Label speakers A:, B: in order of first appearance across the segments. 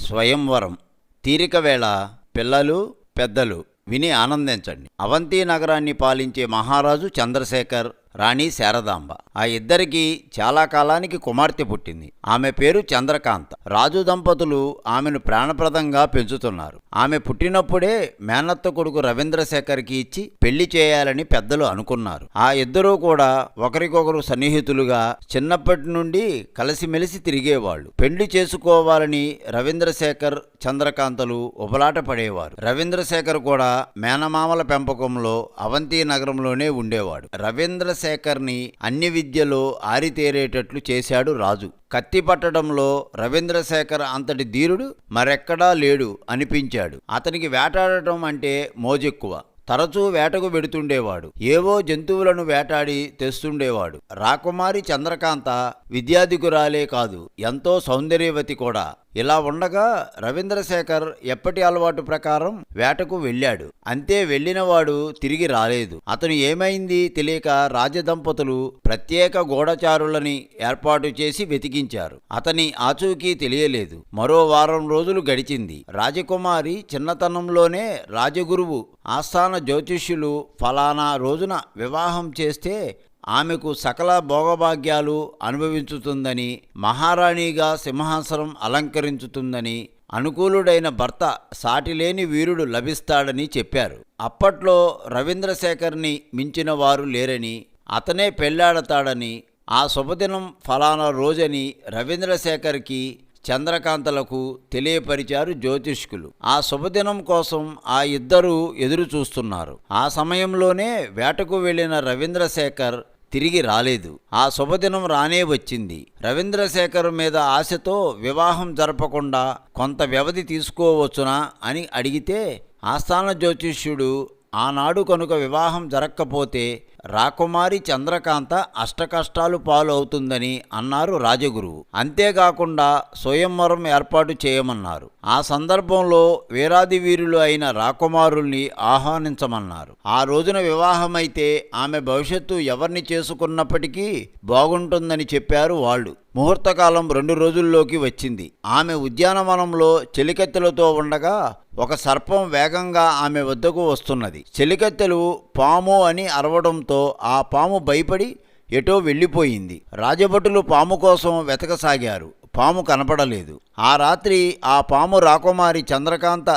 A: స్వయంవరం. తీరిక వేళ పిల్లలు పెద్దలు విని ఆనందించండి. అవంతి నగరాన్ని పాలించే మహారాజు చంద్రశేఖర్, రాణి శారదాంబ. ఆ ఇద్దరికి చాలా కాలానికి కుమార్తె పుట్టింది. ఆమె పేరు చంద్రకాంత. రాజు దంపతులు ఆమెను ప్రాణప్రదంగా పెంచుతున్నారు. ఆమె పుట్టినప్పుడే మేనత్త కొడుకు రవీంద్రశేఖర్కి ఇచ్చి పెళ్లి చేయాలని పెద్దలు అనుకున్నారు. ఆ ఇద్దరూ కూడా ఒకరికొకరు సన్నిహితులుగా చిన్నప్పటి నుండి కలిసిమెలిసి తిరిగేవాళ్లు. పెళ్లి చేసుకోవాలని రవీంద్రశేఖర్, చంద్రకాంతలు ఉబలాట పడేవారు. రవీంద్రశేఖర్ కూడా మేనమామల పెంపకంలో అవంతి నగరంలోనే ఉండేవాడు. రవీంద్రశేఖర్ని అన్ని విద్యలో ఆరితేరేటట్లు చేశాడు రాజు. కత్తి పట్టడంలో రవీంద్రశేఖర్ అంతటి ధీరుడు మరెక్కడా లేడు అనిపించాడు. అతనికి వేటాడటం అంటే మోజెక్కువ. తరచూ వేటకు వెడుతుండేవాడు. ఏవో జంతువులను వేటాడి తెస్తుండేవాడు. రాకుమారి చంద్రకాంత విద్యాధికురాలే కాదు, ఎంతో సౌందర్యవతి కూడా. ఇలా ఉండగా రవీంద్రశేఖర్ ఎప్పటి అలవాటు ప్రకారం వేటకు వెళ్ళాడు. అంతే, వెళ్ళినవాడు తిరిగి రాలేదు. అతను ఏమైంది తెలియక రాజదంపతులు ప్రత్యేక గూఢచారులని ఏర్పాటు చేసి వెతికించారు. అతని ఆచూకీ తెలియలేదు. మరో వారం రోజులు గడిచింది. రాజకుమారి చిన్నతనంలోనే రాజగురువు ఆస్థాన జ్యోతిష్యులు ఫలానా రోజున వివాహం చేస్తే ఆమెకు సకల భోగభాగ్యాలు అనుభవించుతుందని, మహారాణిగా సింహాసనం అలంకరించుతుందని, అనుకూలుడైన భర్త సాటిలేని వీరుడు లభిస్తాడని చెప్పారు. అప్పట్లో రవీంద్రశేఖర్ని మించిన వారు లేరని, అతనే పెళ్లాడతాడని, ఆ శుభదినం ఫలానా రోజని రవీంద్రశేఖర్కి, చంద్రకాంతలకు తెలియపరిచారు జ్యోతిష్కులు. ఆ శుభదినం కోసం ఆ ఇద్దరూ ఎదురు చూస్తున్నారు. ఆ సమయంలోనే వేటకు వెళ్లిన రవీంద్రశేఖర్ తిరిగి రాలేదు. ఆ శుభదినం రానే వచ్చింది. రవీంద్రశేఖర్ మీద ఆశతో వివాహం జరపకుండా కొంత వ్యవధి తీసుకోవచ్చునా అని అడిగితే ఆస్థాన జ్యోతిష్యుడు ఆనాడు కనుక వివాహం జరగకపోతే రాకుమారి చంద్రకాంత అష్టకష్టాలు పాలవుతుందని అన్నారు రాజగురువు. అంతేకాకుండా స్వయంవరం ఏర్పాటు చేయమన్నారు. ఆ సందర్భంలో వీరాది వీరులు అయిన రాకుమారుల్ని ఆహ్వానించమన్నారు. ఆ రోజున వివాహమైతే ఆమె భవిష్యత్తు ఎవరిని చేసుకున్నప్పటికీ బాగుంటుందని చెప్పారు వాళ్ళు. ముహూర్తకాలం 2 రోజుల్లోకి వచ్చింది. ఆమె ఉద్యానవనంలో చెలికత్తెలతో ఉండగా ఒక సర్పం వేగంగా ఆమె వద్దకు వస్తున్నది. చెలికత్తెలు పాము అని అరవడంతో ఆ పాము భయపడి ఎటో వెళ్ళిపోయింది. రాజభటులు పాము కోసం వెతకసాగారు. పాము కనపడలేదు. ఆ రాత్రి ఆ పాము రాకుమారి చంద్రకాంత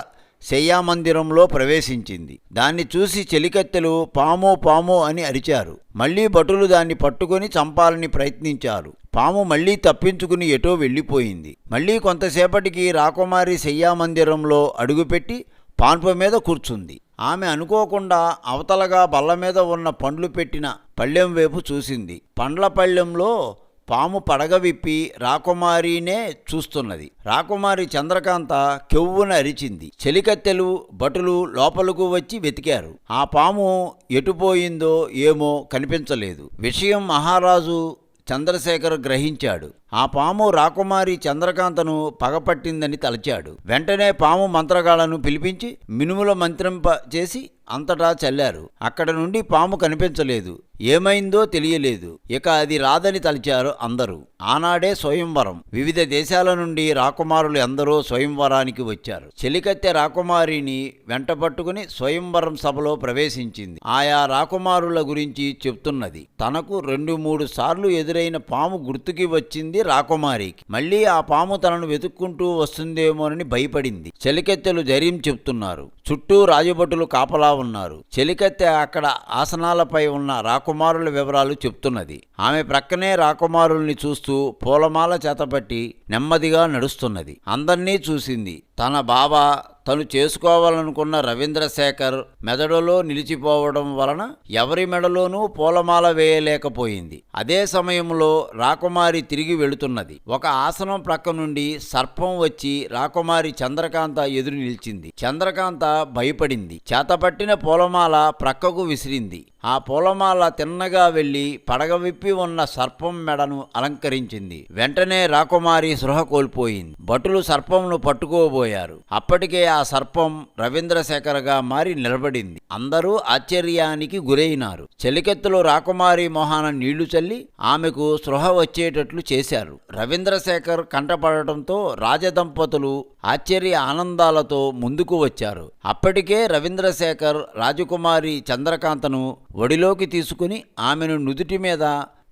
A: శయ్యామందిరంలో ప్రవేశించింది. దాన్ని చూసి చెలికత్తెలు పాము పాము అని అరిచారు. మళ్లీ భటులు దాన్ని పట్టుకొని చంపాలని ప్రయత్నించారు. పాము మళ్లీ తప్పించుకుని ఎటో వెళ్ళిపోయింది. మళ్లీ కొంతసేపటికి రాకుమారి శయ్యామందిరంలో అడుగుపెట్టి పాన్పు మీద కూర్చుంది. ఆమె అనుకోకుండా అవతలగా బల్ల మీద ఉన్న పండ్లు పెట్టిన పళ్ళెం వైపు చూసింది. పండ్ల పళ్ళెంలో పాము పడగ విప్పి రాకుమారినే చూస్తున్నది. రాకుమారి చంద్రకాంత కెవ్వున అరిచింది. చెలికత్తెలు భటులు లోపలకు వచ్చి వెతికారు. ఆ పాము ఎటుపోయిందో ఏమో కనిపించలేదు. విషయం మహారాజు చంద్రశేఖర్ గ్రహించాడు. ఆ పాము రాకుమారి చంద్రకాంతను పగపట్టిందని తలచాడు. వెంటనే పాము మంత్రగాళ్లను పిలిపించి మినుముల మంత్రింప చేసి అంతటా చల్లారు. అక్కడ నుండి పాము కనిపించలేదు. ఏమైందో తెలియలేదు. ఇక అది రాదని తలిచారు అందరూ. ఆనాడే స్వయంవరం. వివిధ దేశాల నుండి రాకుమారులు ఎందరో స్వయంవరానికి వచ్చారు. చెలికత్తె రాకుమారిని వెంటపట్టుకుని స్వయంవరం సభలో ప్రవేశించింది. ఆయా రాకుమారుల గురించి చెప్తున్నది. తనకు 2-3 సార్లు ఎదురైన పాము గుర్తుకి వచ్చింది రాకుమారికి. మళ్లీ ఆ పాము తనను వెతుక్కుంటూ వస్తుందేమోనని భయపడింది. చెలికత్తెలు ధైర్యం చెప్తున్నారు. చుట్టూ రాజభటులు కాపలా ఉన్నారు. చెలికత్తె అక్కడ ఆసనాలపై ఉన్న రాకుమారుల వివరాలు చెప్తున్నది. ఆమె ప్రక్కనే రాకుమారుల్ని చూస్తూ పూలమాల చేతపట్టి నెమ్మదిగా నడుస్తున్నది. అందర్నీ చూసింది. తన బావ తను చేసుకోవాలనుకున్న రవీంద్రశేఖర్ మెదడులో నిలిచిపోవడం వలన ఎవరి మెడలోనూ పూలమాల వేయలేకపోయింది. అదే సమయంలో రాకుమారి తిరిగి వెళుతున్నది. ఒక ఆసనం ప్రక్క నుండి సర్పం వచ్చి రాకుమారి చంద్రకాంత ఎదురు నిలిచింది. చంద్రకాంత భయపడింది. చేతపట్టిన పూలమాల ప్రక్కకు విసిరింది. ఆ పూలమాల తిన్నగా వెళ్లి పడగ విప్పి ఉన్న సర్పం మెడను అలంకరించింది. వెంటనే రాకుమారి సృహ కోల్పోయింది. భటులు సర్పంను పట్టుకోబోయారు. అప్పటికే ఆ ఆ సర్పం రవీంద్రశేఖర్గా మారి నిలబడింది. అందరూ ఆశ్చర్యానికి గురైనారు. చెలికెత్తులో రాకుమారి మొహాన నీళ్లు చల్లి ఆమెకు స్పృహ వచ్చేటట్లు చేశారు. రవీంద్రశేఖర్ కంటపడటంతో రాజదంపతులు ఆశ్చర్య ఆనందాలతో ముందుకు వచ్చారు. అప్పటికే రవీంద్రశేఖర్ రాజకుమారి చంద్రకాంతను ఒడిలోకి తీసుకుని ఆమెను నుదుటి మీద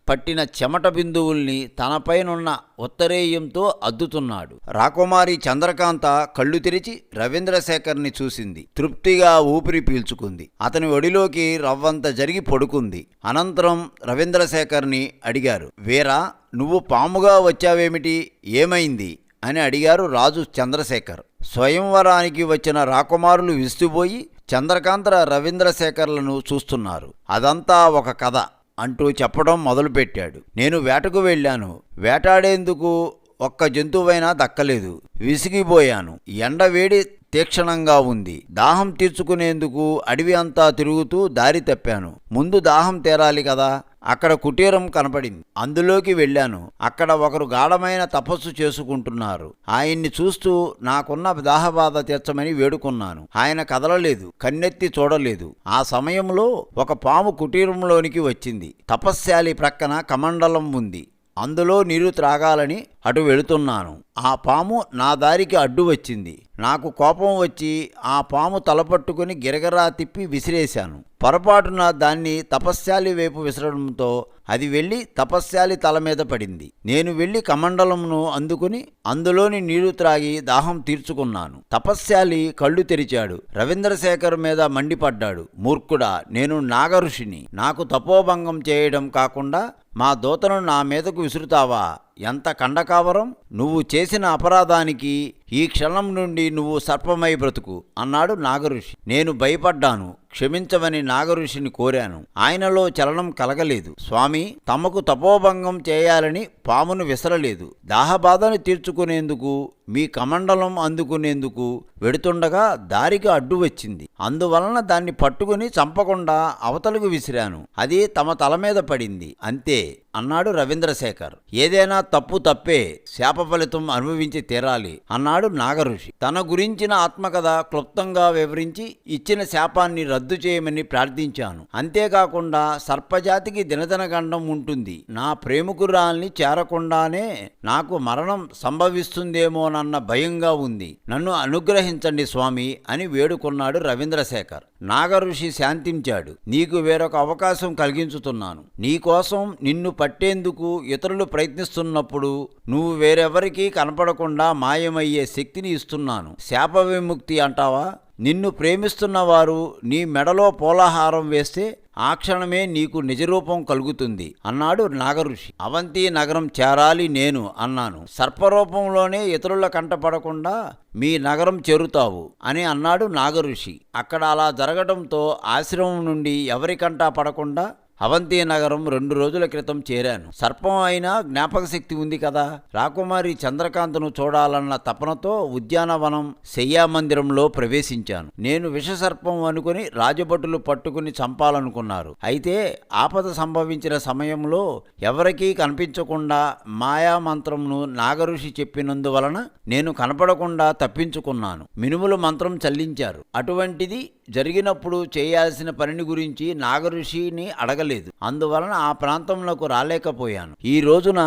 A: పట్టిన చెమట బిందువుల్ని తనపైనున్న ఉత్తరేయంతో అద్దుతున్నాడు. రాకుమారి చంద్రకాంత కళ్ళు తెరిచి రవీంద్రశేఖర్ని చూసింది. తృప్తిగా ఊపిరి పీల్చుకుంది. అతని ఒడిలోకి రవ్వంత జరిగి పడుకుంది. అనంతరం రవీంద్రశేఖర్ని అడిగారు, వీరా, నువ్వు పాముగా వచ్చావేమిటి? ఏమైంది అని అడిగారు రాజు చంద్రశేఖర్. స్వయంవరానికి వచ్చిన రాకుమారులు విస్తుపోయి చంద్రకాంత రవీంద్రశేఖర్లను చూస్తున్నారు. అదంతా ఒక కథ అంటూ చెప్పడం మొదలుపెట్టాడు. నేను వేటకు వెళ్ళాను. వేటాడేందుకు ఒక్క జంతువైనా దక్కలేదు. విసిగిపోయాను. ఎండ వేడి తీక్షణంగా ఉంది. దాహం తీర్చుకునేందుకు అడవి అంతా తిరుగుతూ దారి తప్పాను. ముందు దాహం తీరాలి కదా. అక్కడ కుటీరం కనపడింది. అందులోకి వెళ్ళాను. అక్కడ ఒకరు గాఢమైన తపస్సు చేసుకుంటున్నారు. ఆయన్ని చూస్తూ నాకున్న దాహబాధ తీర్చమని వేడుకున్నాను. ఆయన కదలలేదు, కన్నెత్తి చూడలేదు. ఆ సమయంలో ఒక పాము కుటీరంలోనికి వచ్చింది. తపస్శాలి ప్రక్కన కమండలం ఉంది. అందులో నీరు త్రాగాలని అటు వెళుతున్నాను. ఆ పాము నా దారికి అడ్డు వచ్చింది. నాకు కోపం వచ్చి ఆ పాము తలపట్టుకుని గిరగరా తిప్పి విసిరేశాను. పొరపాటున దాన్ని తపస్శాలి వైపు విసరడంతో అది వెళ్ళి తపస్శాలి తల మీద పడింది. నేను వెళ్ళి కమండలంను అందుకుని అందులోని నీరు త్రాగి దాహం తీర్చుకున్నాను. తపస్శాలి కళ్ళు తెరిచాడు. రవీంద్రశేఖర్ మీద మండిపడ్డాడు. మూర్ఖుడా, నేను నాగఋషిని. నాకు తపోభంగం చేయడం కాకుండా మా దూతను నా మీదకు విసురుతావా? ఎంత కండకావరం! నువ్వు చేసిన అపరాధానికి ఈ క్షణం నుండి నువ్వు సర్పమై బ్రతుకు అన్నాడు నాగఋషి. నేను భయపడ్డాను. క్షమించమని నాగఋషిని కోరాను. ఆయనలో చలనం కలగలేదు. స్వామి, తమకు తపోభంగం చేయాలని పామును విసరలేదు. దాహబాధను తీర్చుకునేందుకు మీ కమండలం అందుకునేందుకు వెడుతుండగా దారికి అడ్డు వచ్చింది. అందువలన దాన్ని పట్టుకుని చంపకుండా అవతలకు విసిరాను. అది తమ తల మీద పడింది, అంతే అన్నాడు రవీంద్రశేఖర్. ఏదైనా తప్పు తప్పే, శాప ఫలితం అనుభవించి తీరాలి అన్నాడు నాగఋషి. తన గురించిన ఆత్మకథ క్లుప్తంగా వివరించి ఇచ్చిన శాపాన్ని రద్దు చేయమని ప్రార్థించాను. అంతేకాకుండా సర్పజాతికి దినదినగండం ఉంటుంది. నా ప్రేమికురాల్ని చేరకుండానే నాకు మరణం సంభవిస్తుందేమోనన్న భయంగా ఉంది. నన్ను అనుగ్రహించండి స్వామి అని వేడుకున్నాడు రవీంద్రశేఖర్. నాగఋషి శాంతించాడు. నీకు వేరొక అవకాశం కలిగించుతున్నాను. నీకోసం నిన్ను పట్టేందుకు ఇతరులు ప్రయత్నిస్తున్నప్పుడు నువ్వు వేరెవరికీ కనపడకుండా మాయమయ్యే శక్తిని ఇస్తున్నాను. శాప విముక్తి అంటావా? నిన్ను ప్రేమిస్తున్నవారు నీ మెడలో పోలాహారం వేస్తే ఆ క్షణమే నీకు నిజరూపం కలుగుతుంది అన్నాడు నాగఋషి. అవంతి నగరం చేరాలి నేను అన్నాను. సర్పరూపంలోనే ఇతరుల కంటపడకుండా మీ నగరం చేరుతావు అని అన్నాడు నాగఋషి. అక్కడ అలా జరగడంతో ఆశ్రమం నుండి ఎవరికంటా పడకుండా అవంతి నగరం 2 రోజుల క్రితం చేరాను. సర్పం అయినా జ్ఞాపక శక్తి ఉంది కదా. రాకుమారి చంద్రకాంతను చూడాలన్న తపనతో ఉద్యానవనం శయ్యామందిరంలో ప్రవేశించాను. నేను విషసర్పం అనుకుని రాజభటులు పట్టుకుని చంపాలనుకున్నారు. అయితే ఆపద సంభవించిన సమయంలో ఎవరికీ కనిపించకుండా మాయామంత్రంను నాగఋషి చెప్పినందువలన నేను కనపడకుండా తప్పించుకున్నాను. మినుములు మంత్రం చల్లించారు. అటువంటిది జరిగినప్పుడు చేయాల్సిన పనిని గురించి నాగఋషిని అడగలేదు. అందువలన ఆ ప్రాంతంలోకి రాలేకపోయాను. ఈ రోజున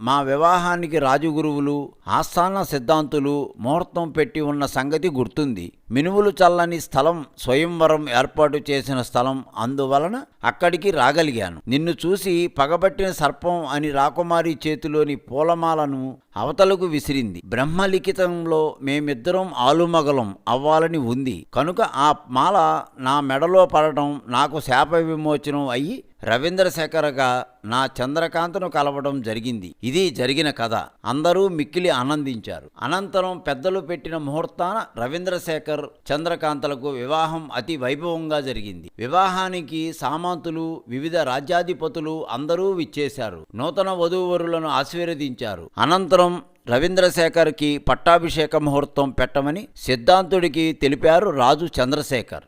A: మా వివాహానికి రాజగురువులు, ఆస్థాన సిద్ధాంతులు ముహూర్తం పెట్టి ఉన్న సంగతి గుర్తుంది. మినుములు చల్లని స్థలం స్వయంవరం ఏర్పాటు చేసిన స్థలం. అందువలన అక్కడికి రాగలిగాను. నిన్ను చూసి పగబట్టిన సర్పం అని రాకుమారి చేతిలోని పూలమాలను అవతలకు విసిరింది. బ్రహ్మలిఖితంలో మేమిద్దరం ఆలుమగలం అవ్వాలని ఉంది కనుక ఆ మాల నా మెడలో పడటం నాకు శాప విమోచనం అయ్యి రవీంద్రశేఖర్గా నా చంద్రకాంతను కలవడం జరిగింది. ఇది జరిగిన కథ. అందరూ మిక్కిలి ఆనందించారు. అనంతరం పెద్దలు పెట్టిన ముహూర్తాన రవీంద్రశేఖర్ చంద్రకాంతలకు వివాహం అతి వైభవంగా జరిగింది. వివాహానికి సామంతులు, వివిధ రాజ్యాధిపతులు అందరూ విచ్చేశారు. నూతన వధూవరులను ఆశీర్వదించారు. అనంతరం రవీంద్రశేఖర్కి పట్టాభిషేక ముహూర్తం పెట్టమని సిద్ధాంతుడికి తెలిపారు రాజు చంద్రశేఖర్.